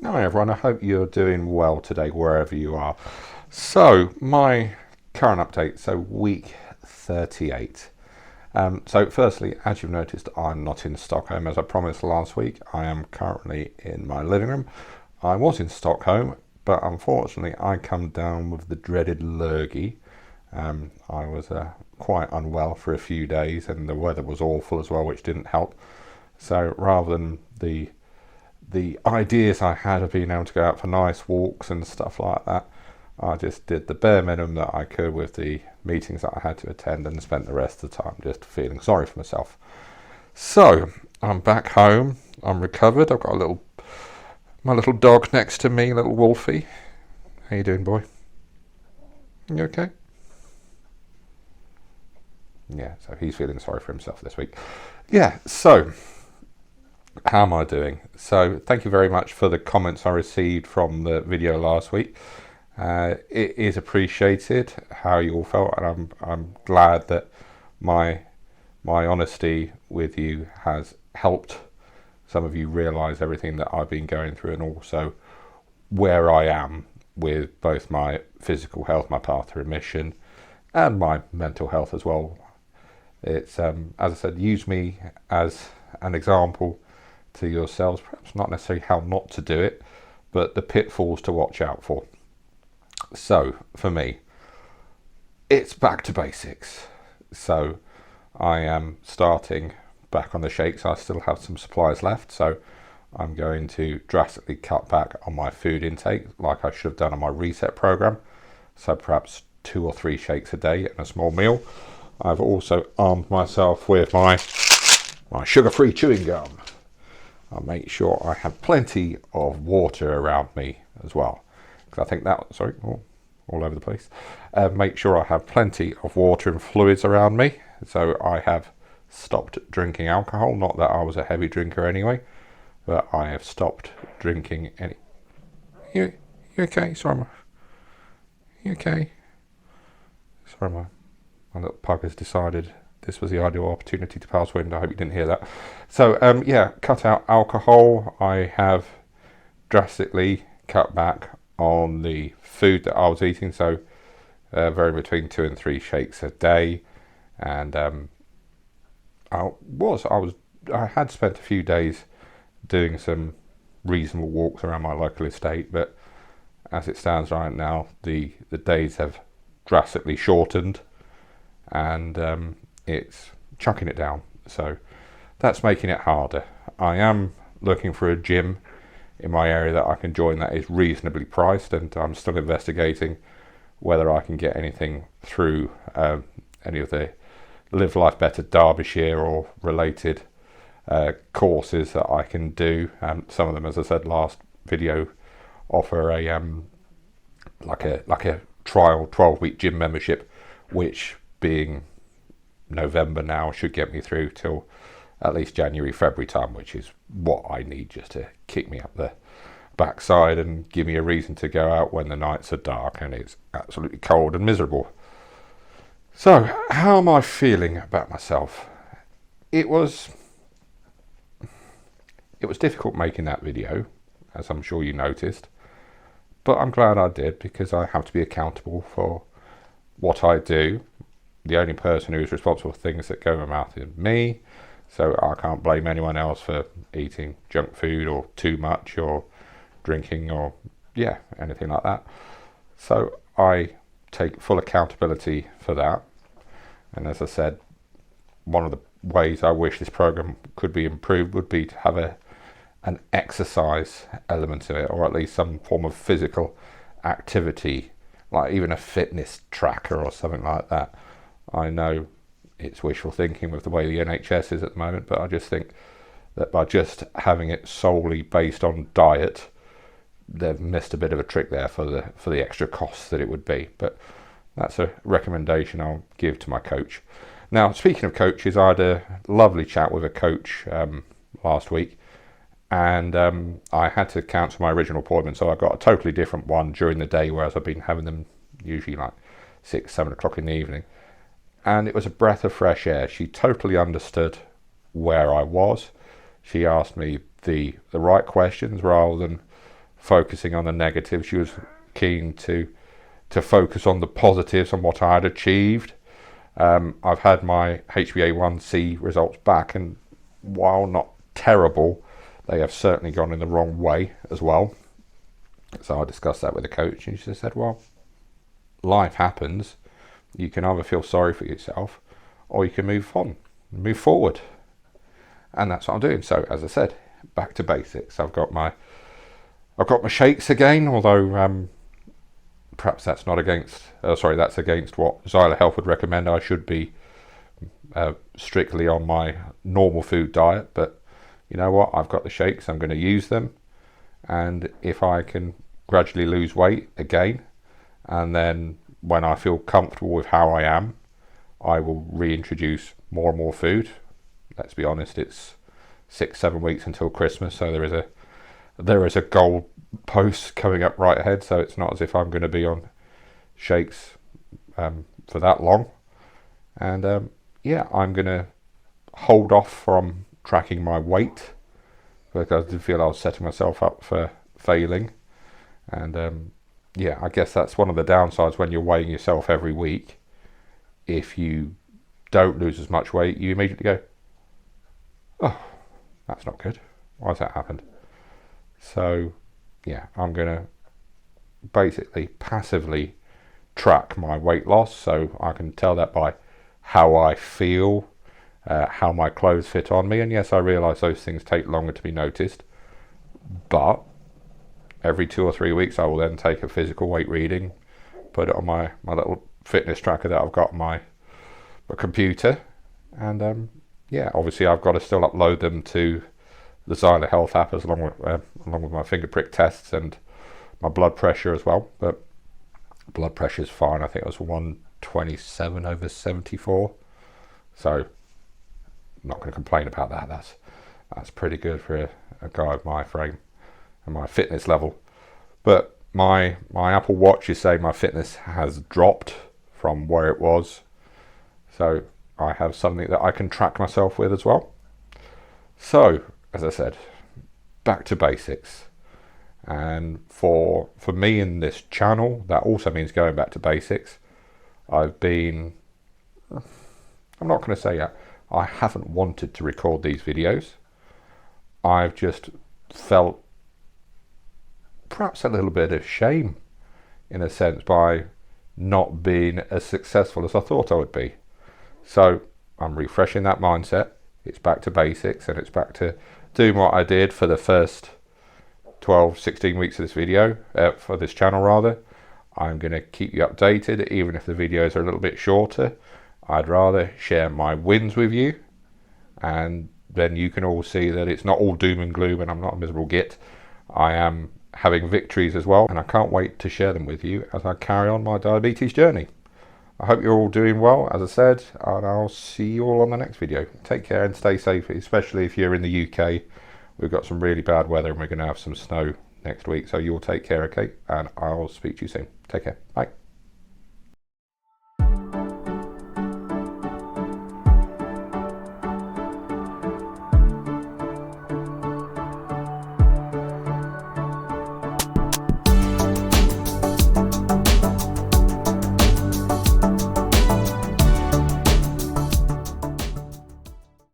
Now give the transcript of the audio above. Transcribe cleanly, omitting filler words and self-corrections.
Hi everyone, I hope you're doing well today wherever you are. So, my current update, so week 38. So, firstly, as you've noticed, I'm not in Stockholm as I promised last week. I am currently in my living room. I was in Stockholm, but unfortunately, I come down with the dreaded lurgy. I was quite unwell for a few days, and the weather was awful as well, which didn't help. So, rather than the ideas I had of being able to go out for nice walks and stuff like that, I just did the bare minimum that I could with the meetings that I had to attend and spent the rest of the time just feeling sorry for myself. So I'm back home. I'm recovered. I've got my little dog next to me, little Wolfie. How you doing, boy? You okay? Yeah, so he's feeling sorry for himself this week. Yeah, so how am I doing? So thank you very much for the comments I received from the video last week. It is appreciated how you all felt, and I'm glad that my honesty with you has helped some of you realise everything that I've been going through, and also where I am with both my physical health, my path to remission, and my mental health as well. It's as I said, use me as an example to yourselves, perhaps not necessarily how not to do it, but the pitfalls to watch out for. So for me, it's back to basics. So I am starting back on the shakes. I still have some supplies left, so I'm going to drastically cut back on my food intake like I should have done on my reset program. So perhaps 2 or 3 shakes a day and a small meal. I've also armed myself with my sugar-free chewing gum. I'll make sure I have plenty of water around me as well, because I think that, all over the place. Make sure I have plenty of water and fluids around me. So I have stopped drinking alcohol. Not that I was a heavy drinker anyway, but I have stopped drinking any. You okay? Sorry, you okay? Sorry, my little pug has decided this was the ideal opportunity to pass wind. I hope you didn't hear that. So yeah, cut out alcohol. I have drastically cut back on the food that I was eating, so vary between 2 and 3 shakes a day. And I had spent a few days doing some reasonable walks around my local estate, but as it stands right now, the days have drastically shortened, and it's chucking it down. So that's making it harder. I am looking for a gym in my area that I can join that is reasonably priced, and I'm still investigating whether I can get anything through any of the Live Life Better Derbyshire or related courses that I can do. Some of them, as I said last video, offer a like a trial 12-week gym membership, which being November now should get me through till at least January, February time, which is what I need just to kick me up the backside and give me a reason to go out when the nights are dark and it's absolutely cold and miserable. So, how am I feeling about myself? It was difficult making that video, as I'm sure you noticed, but I'm glad I did, because I have to be accountable for what I do. The only person who is responsible for things that go in my mouth is me, so I can't blame anyone else for eating junk food or too much or drinking or anything like that. So I take full accountability for that. And as I said, one of the ways I wish this program could be improved would be to have an exercise element to it, or at least some form of physical activity, like even a fitness tracker or something like that. I know it's wishful thinking with the way the NHS is at the moment, but I just think that by just having it solely based on diet, they've missed a bit of a trick there for the extra costs that it would be. But that's a recommendation I'll give to my coach. Now, speaking of coaches, I had a lovely chat with a coach last week, and I had to cancel my original appointment, so I got a totally different one during the day, whereas I've been having them usually like 6-7 o'clock in the evening. And it was a breath of fresh air. She totally understood where I was. She asked me the right questions rather than focusing on the negatives. She was keen to focus on the positives and what I had achieved. I've had my HbA1c results back, and while not terrible, they have certainly gone in the wrong way as well. So I discussed that with the coach, and she just said, well, life happens. You can either feel sorry for yourself or you can move on, move forward. And that's what I'm doing. So as I said, back to basics. I've got my shakes again, although perhaps that's not against, that's against what Xyla Health would recommend. I should be strictly on my normal food diet, but you know what? I've got the shakes. I'm going to use them. And if I can gradually lose weight again, and then when I feel comfortable with how I am, I will reintroduce more and more food. Let's be honest, it's 6-7 weeks until Christmas, so there is a goal post coming up right ahead, so it's not as if I'm going to be on shakes for that long. And I'm going to hold off from tracking my weight, because I did feel I was setting myself up for failing. And I guess that's one of the downsides when you're weighing yourself every week. If you don't lose as much weight, you immediately go, oh, that's not good. Why's that happened? So I'm going to basically passively track my weight loss, so I can tell that by how I feel, how my clothes fit on me. And yes, I realise those things take longer to be noticed, but every 2 or 3 weeks I will then take a physical weight reading, put it on my little fitness tracker that I've got on my computer, and obviously I've got to still upload them to the Xyla Health app along with my finger prick tests and my blood pressure as well. But blood pressure is fine. I think it was 127/74, so I'm not going to complain about that. That's pretty good for a guy of my frame and my fitness level. But my Apple Watch is saying my fitness has dropped from where it was, so I have something that I can track myself with as well. So as I said, back to basics. And for me in this channel, that also means going back to basics. I'm not going to say I haven't wanted to record these videos. I've just felt perhaps a little bit of shame, in a sense, by not being as successful as I thought I would be. So I'm refreshing that mindset. It's back to basics, and it's back to doing what I did for the first 12-16 weeks of this video, for this channel rather. I'm going to keep you updated, even if the videos are a little bit shorter. I'd rather share my wins with you, and then you can all see that it's not all doom and gloom and I'm not a miserable git. I am having victories as well, and I can't wait to share them with you as I carry on my diabetes journey. I hope you're all doing well, as I said, and I'll see you all on the next video. Take care and stay safe, especially if you're in the UK. We've got some really bad weather and we're going to have some snow next week, so you'll take care, okay? And I'll speak to you soon. Take care. Bye.